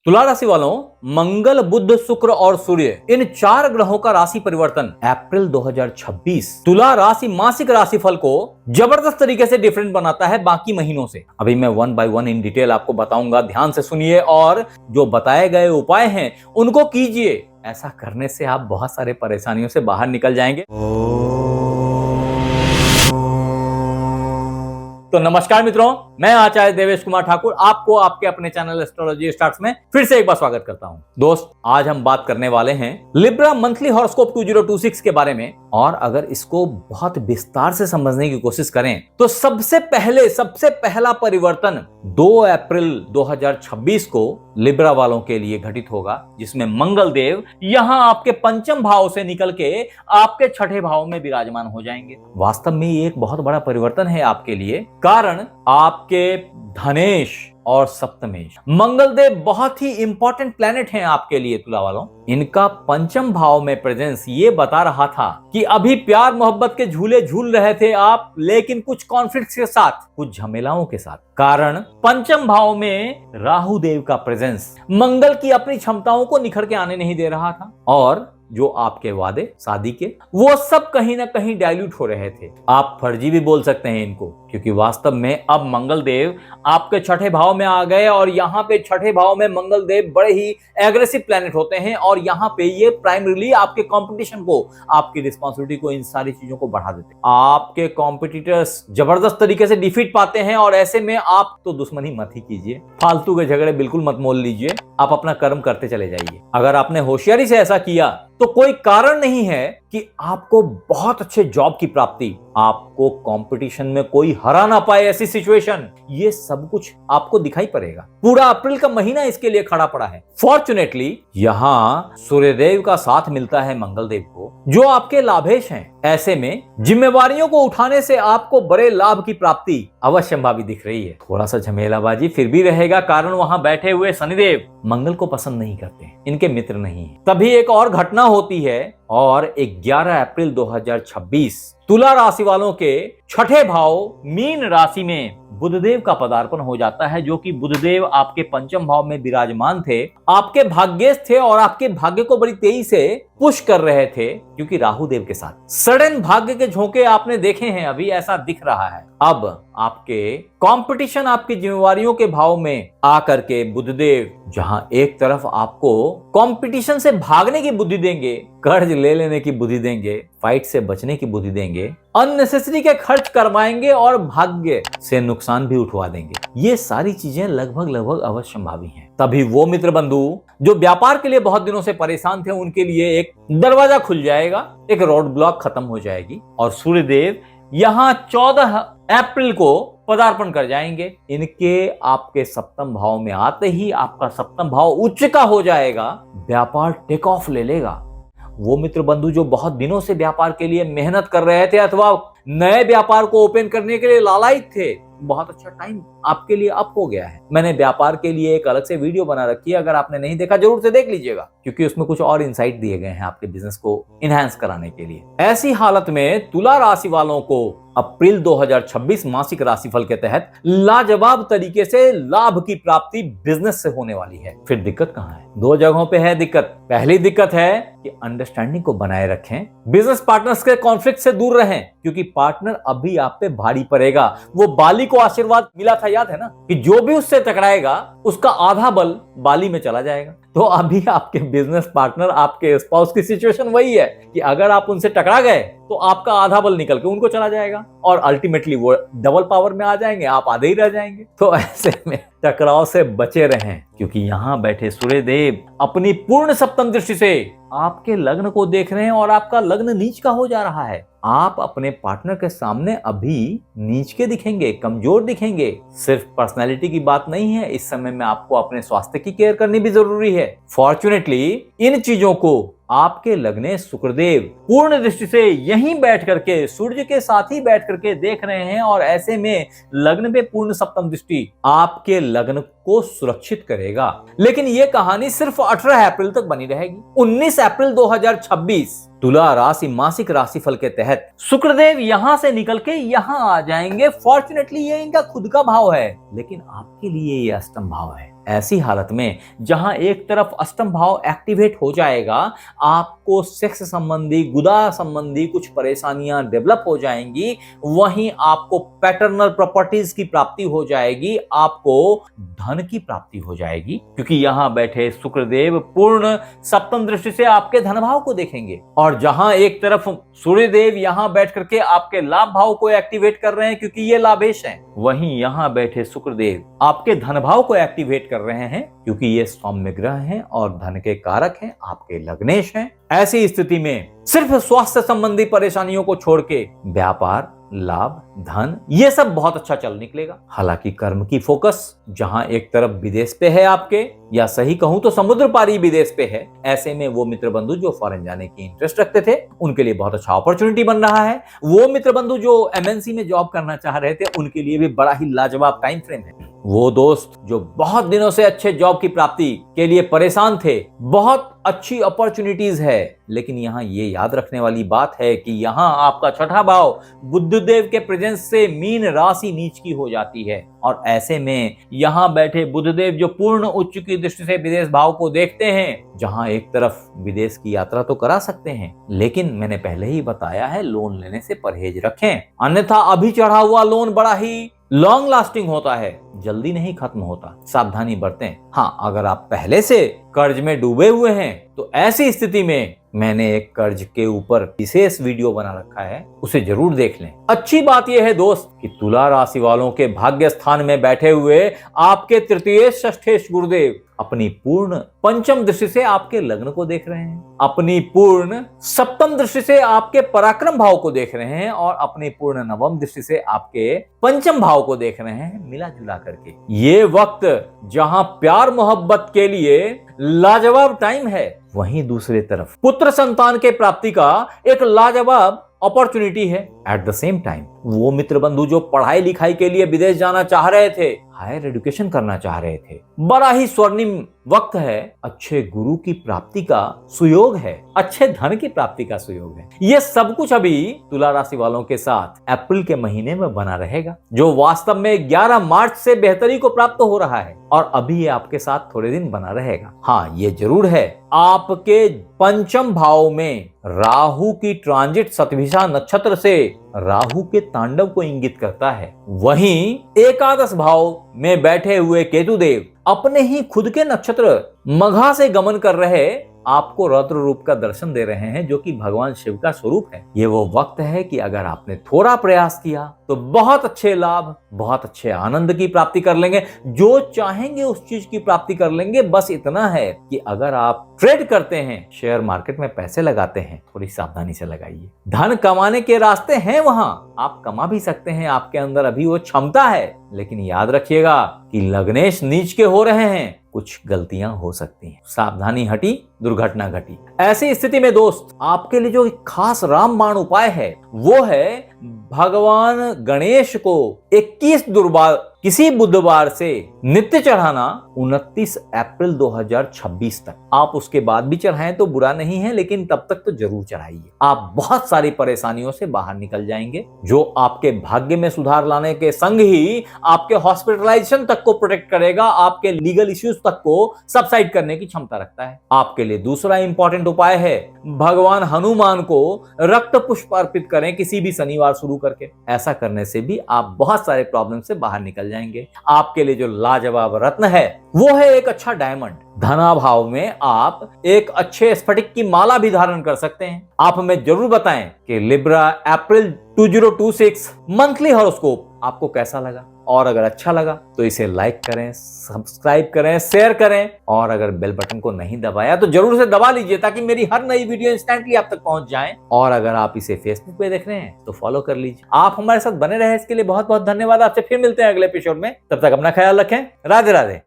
तुला राशि वालों, मंगल, बुध, शुक्र और सूर्य, इन 4 ग्रहों का राशि परिवर्तन अप्रैल 2026 तुला राशि मासिक राशिफल को जबरदस्त तरीके से डिफरेंट बनाता है बाकी महीनों से। अभी मैं 1 बाय 1 इन डिटेल आपको बताऊंगा, ध्यान से सुनिए और जो बताए गए उपाय हैं उनको कीजिए। ऐसा करने से आप बहुत सारे परेशानियों से बाहर निकल जाएंगे। तो नमस्कार मित्रों, मैं आचार्य देवेश कुमार ठाकुर आपको आपके अपने चैनल एस्ट्रोलॉजी स्टार्ट्स में फिर से एक बार स्वागत करता हूं। दोस्त, आज हम बात करने वाले हैं लिब्रा मंथली हॉरोस्कोप 2026 के बारे में। और अगर इसको बहुत विस्तार से समझने की कोशिश करें तो सबसे पहला परिवर्तन 2 अप्रैल 2026 को लिब्रा वालों के लिए घटित होगा, जिसमें मंगल देव यहां आपके पंचम भाव से निकल के आपके छठे भाव में विराजमान हो जाएंगे। वास्तव में ये एक बहुत बड़ा परिवर्तन है आपके लिए, कारण आपके धनेश और सप्तमेश मंगल देव बहुत ही इंपॉर्टेंट प्लैनेट हैं आपके लिए तुला वालों। इनका पंचम भाव में प्रेजेंस ये बता रहा था कि अभी प्यार मोहब्बत के झूले झूल रहे थे आप, लेकिन कुछ कॉन्फ्लिक्ट्स के साथ, कुछ झमेलाओं के साथ। कारण पंचम भाव में राहु देव का प्रेजेंस मंगल की अपनी क्षमताओं को निखर के आने नहीं दे रहा था, और जो आपके वादे शादी के वो सब कहीं ना कहीं डाइल्यूट हो रहे थे। आप फर्जी भी बोल सकते हैं इनको, क्योंकि वास्तव में अब मंगल देव आपके छठे भाव में आ गए और यहाँ पे छठे भाव में मंगल देव बड़े ही एग्रेसिव प्लैनेट होते हैं और यहाँ पे ये प्राइमरीली आपके कंपटीशन को, आपकी रिस्पॉन्सिबिलिटी को, इन सारी चीजों को बढ़ा देते हैं। आपके कॉम्पिटिटर्स जबरदस्त तरीके से डिफीट पाते हैं और ऐसे में आप तो दुश्मनी मत ही कीजिए, फालतू के झगड़े बिल्कुल मत मोल लीजिए, आप अपना कर्म करते चले जाइए। अगर आपने होशियारी से ऐसा किया तो कोई कारण नहीं है कि आपको बहुत अच्छे जॉब की प्राप्ति, आपको कंपटीशन में कोई हरा ना पाए ऐसी सिचुएशन, ये सब कुछ आपको दिखाई पड़ेगा। पूरा अप्रैल का महीना इसके लिए खड़ा पड़ा है। फॉर्चुनेटली यहाँ सूर्यदेव का साथ मिलता है मंगल देव को, जो आपके लाभेश हैं। ऐसे में जिम्मेवारियों को उठाने से आपको बड़े लाभ की प्राप्ति अवश्य संभावी दिख रही है। थोड़ा सा झमेलाबाजी फिर भी रहेगा, कारण वहां बैठे हुए शनिदेव मंगल को पसंद नहीं करते, इनके मित्र नहीं है। तभी एक और घटना होती है और 11 अप्रैल 2026 तुला राशि वालों के छठे भाव मीन राशि में बुधदेव का पदार्पण हो जाता है, जो कि बुधदेव आपके पंचम भाव में विराजमान थे, आपके भाग्येश थे और आपके भाग्य को बड़ी तेजी से पुश कर रहे थे, क्योंकि राहु देव के साथ सडन भाग्य के झोंके आपने देखे हैं, अभी ऐसा दिख रहा है। अब आपके कंपटीशन आपकी जिम्मेवारियों के भाव में आकर के बुधदेव जहां एक तरफ आपको कंपटीशन से भागने की बुद्धि देंगे, कर्ज ले लेने की बुद्धि देंगे, फाइट से बचने की बुद्धि देंगे, अननेसेसरी के खर्च करवाएंगे और भाग्य से नुकसान भी उठवा देंगे। ये सारी चीजें लगभग अवश्य संभावी हैं। तभी वो मित्र बंधु जो व्यापार के लिए बहुत दिनों से परेशान थे, उनके लिए एक दरवाजा खुल जाएगा, एक रोड ब्लॉक खत्म हो जाएगी और सूर्यदेव यहाँ 14 अप्रैल को पदार्पण कर जाएंगे। इनके आपके सप्तम भाव में आते ही आपका सप्तम भाव उच्च का हो जाएगा, व्यापार टेक ऑफ ले लेगा। वो मित्र बंधु जो बहुत दिनों से व्यापार के लिए मेहनत कर रहे थे अथवा नए व्यापार को ओपन करने के लिए लालायित थे, बहुत अच्छा टाइम आपके लिए अप हो गया है। मैंने व्यापार के लिए एक अलग से वीडियो बना रखी है, अगर आपने नहीं देखा जरूर से देख लीजिएगा, क्योंकि उसमें कुछ और इंसाइट दिए गए हैं आपके बिजनेस को इनहैंस कराने के लिए। ऐसी हालत में तुला राशि वालों को अप्रैल 2026 मासिक राशिफल के तहत लाजवाब तरीके से लाभ की प्राप्ति बिजनेस से होने वाली है। फिर दिक्कत कहां है? 2 जगहों पे है दिक्कत। पहली दिक्कत है कि अंडरस्टैंडिंग को बनाए रखें, बिजनेस पार्टनर्स के कॉन्फ्लिक्ट से दूर रहें, क्योंकि पार्टनर अभी आप पे भारी पड़ेगा। वो बाली को आशीर्वाद मिला था, याद है ना, कि जो भी उससे टकराएगा उसका आधा बल बाली में चला जाएगा। तो अभी आपके बिजनेस पार्टनर, आपके स्पाउस की सिचुएशन वही है कि अगर आप उनसे टकरा गए तो आपका आधा बल निकल के उनको चला जाएगा और अल्टीमेटली वो डबल पावर में आ जाएंगे, आप आधे ही रह जाएंगे। तो ऐसे में टकराव से बचे रहें, क्योंकि यहाँ बैठे सूर्यदेव अपनी पूर्ण सप्तम दृष्टि से आपके लग्न को देख रहे हैं और आपका लग्न नीच का हो जा रहा है। आप अपने पार्टनर के सामने अभी नीच के दिखेंगे, कमजोर दिखेंगे। सिर्फ पर्सनैलिटी की बात नहीं है, इस समय में आपको अपने स्वास्थ्य की केयर करनी भी जरूरी है। फॉर्चुनेटली इन चीजों को आपके लग्ने शुक्रदेव पूर्ण दृष्टि से यहीं बैठ करके, सूर्य के साथ ही बैठ करके देख रहे हैं और ऐसे में लग्न पे पूर्ण सप्तम दृष्टि आपके लग्न को सुरक्षित करेगा। लेकिन ये कहानी सिर्फ 18 अप्रैल तक बनी रहेगी। 19 अप्रैल 2026 तुला राशि मासिक राशिफल के तहत शुक्रदेव यहां से निकल के यहां आ जाएंगे। फॉर्चुनेटली ये इनका खुद का भाव है, लेकिन आपके लिए ये अष्टम भाव है। ऐसी हालत में जहां एक तरफ अष्टम भाव एक्टिवेट हो जाएगा, आपको सेक्स संबंधी, गुदा संबंधी कुछ परेशानियां डेवलप हो जाएंगी, वहीं आपको पैटर्नल प्रॉपर्टीज की प्राप्ति हो जाएगी, आपको धन की प्राप्ति हो जाएगी, क्योंकि यहां बैठे शुक्रदेव पूर्ण सप्तम दृष्टि से आपके धन भाव को देखेंगे। और जहां एक तरफ सूर्यदेव यहां बैठ करके आपके लाभ भाव को एक्टिवेट कर रहे हैं, क्योंकि ये लाभेश हैं, वहीं यहां बैठे शुक्रदेव आपके धन भाव को एक्टिवेट कर रहे हैं, क्योंकि ये सौम्य ग्रह हैं और धन के कारक हैं, आपके लग्नेश हैं। ऐसी स्थिति में सिर्फ स्वास्थ्य संबंधी परेशानियों को छोड़ के व्यापार, लाभ, धन, ये सब बहुत अच्छा चल निकलेगा। हालांकि कर्म की फोकस जहां एक तरफ विदेश पे है आपके, या सही कहूं तो समुद्र पारी विदेश पे है, ऐसे में वो मित्र बंधु जो फॉरेन जाने की इंटरेस्ट रखते थे, उनके लिए बहुत अच्छा अपॉर्चुनिटी बन रहा है। वो मित्र बंधु जो एमएनसी में जॉब करना चाह रहे थे, उनके लिए भी बड़ा ही लाजवाब टाइम फ्रेम है। वो दोस्त जो बहुत दिनों से अच्छे जॉब की प्राप्ति के लिए परेशान थे, बहुत अच्छी अपॉर्चुनिटीज है, लेकिन यहाँ ये याद रखने वाली बात है कि यहाँ आपका छठा भाव बुधदेव के प्रेजेंस से मीन राशि नीच की हो जाती है, और ऐसे में यहाँ बैठे बुधदेव जो पूर्ण उच्च की दृष्टि से विदेश भाव को देखते हैं, जहाँ एक तरफ विदेश की यात्रा तो करा सकते हैं, लेकिन मैंने पहले ही बताया है लोन लेने से परहेज रखें, अन्यथा अभी चढ़ा हुआ लोन बड़ा ही लॉन्ग लास्टिंग होता है, जल्दी नहीं खत्म होता, सावधानी बरतें। हाँ, अगर आप पहले से कर्ज में डूबे हुए हैं तो ऐसी स्थिति में मैंने एक कर्ज के ऊपर विशेष वीडियो बना रखा है, उसे जरूर देख लें। अच्छी बात यह है दोस्त कि तुला राशि वालों के भाग्य स्थान में बैठे हुए आपके तृतीय षष्ठेश गुरुदेव अपनी पूर्ण पंचम दृष्टि से आपके लग्न को देख रहे हैं, अपनी पूर्ण सप्तम दृष्टि से आपके पराक्रम भाव को देख रहे हैं, और अपनी पूर्ण नवम दृष्टि से आपके पंचम भाव को देख रहे हैं, मिला जुला करके। ये वक्त जहां प्यार मोहब्बत के लिए लाजवाब टाइम है, वहीं दूसरी तरफ पुत्र संतान के प्राप्ति का एक लाजवाब अपॉर्चुनिटी है। एट द सेम टाइम वो मित्र बंधु जो पढ़ाई लिखाई के लिए विदेश जाना चाह रहे थे, हायर एजुकेशन करना चाह रहे थे, बड़ा ही स्वर्णिम वक्त है। अच्छे गुरु की प्राप्ति का सुयोग है, अच्छे धन की प्राप्ति का सुयोग है। ये सब कुछ अभी तुला राशि वालों के साथ अप्रैल के महीने में बना रहेगा, जो वास्तव में 11 मार्च से बेहतरी को प्राप्त हो रहा है, और अभी ये आपके साथ थोड़े दिन बना रहेगा। हाँ, ये जरूर है, आपके पंचम भाव में राहु की ट्रांजिट शतभिषा नक्षत्र से राहु के तांडव को इंगित करता है। वहीं एकादश भाव में बैठे हुए केतुदेव अपने ही खुद के नक्षत्र मघा से गमन कर रहे आपको रौद्र रूप का दर्शन दे रहे हैं, जो कि भगवान शिव का स्वरूप है। ये वो वक्त है कि अगर आपने थोड़ा प्रयास किया तो बहुत अच्छे लाभ, बहुत अच्छे आनंद की प्राप्ति कर लेंगे, जो चाहेंगे उस चीज की प्राप्ति कर लेंगे। बस इतना है कि अगर आप ट्रेड करते हैं, शेयर मार्केट में पैसे लगाते हैं, थोड़ी सावधानी से लगाइए। धन कमाने के रास्ते हैं, वहां आप कमा भी सकते हैं, आपके अंदर अभी वो क्षमता है, लेकिन याद रखिएगा कि लग्नेश नीच के हो रहे हैं, कुछ गलतियां हो सकती हैं, सावधानी हटी दुर्घटना घटी। ऐसी स्थिति में दोस्त आपके लिए जो खास रामबाण उपाय है, वो है भगवान गणेश को 21 दुर्वार किसी बुधवार से नित्य चढ़ाना 29 अप्रैल 2026 तक। आप उसके बाद भी चढ़ाएं तो बुरा नहीं है, लेकिन तब तक तो जरूर चढ़ाइए। आप बहुत सारी परेशानियों से बाहर निकल जाएंगे, जो आपके भाग्य में सुधार लाने के संग ही आपके हॉस्पिटलाइजेशन तक को प्रोटेक्ट करेगा, आपके लीगल इश्यूज तक को सबसाइड करने की क्षमता रखता है। आपके लिए दूसरा इंपॉर्टेंट उपाय है, भगवान हनुमान को रक्त पुष्प अर्पित करें किसी भी शनिवार शुरू करके। ऐसा करने से भी आप बहुत सारे प्रॉब्लम से बाहर निकल जाएंगे। आपके लिए जो लाजवाब रत्न है वो है एक अच्छा डायमंड। धनाभाव में आप एक अच्छे स्फटिक की माला भी धारण कर सकते हैं। आप हमें जरूर बताएं कि लिब्रा अप्रैल 2026 मंथली हॉरोस्कोप आपको कैसा लगा, और अगर अच्छा लगा तो इसे लाइक करें, सब्सक्राइब करें, शेयर करें, और अगर बेल बटन को नहीं दबाया तो जरूर से दबा लीजिए, ताकि मेरी हर नई वीडियो इंस्टेंटली आप तक पहुंच जाए। और अगर आप इसे फेसबुक पे देख रहे हैं तो फॉलो कर लीजिए। आप हमारे साथ बने रहे, इसके लिए बहुत बहुत धन्यवाद। आपसे फिर मिलते हैं अगले एपिसोड में, तब तक अपना ख्याल रखें। राधे राधे।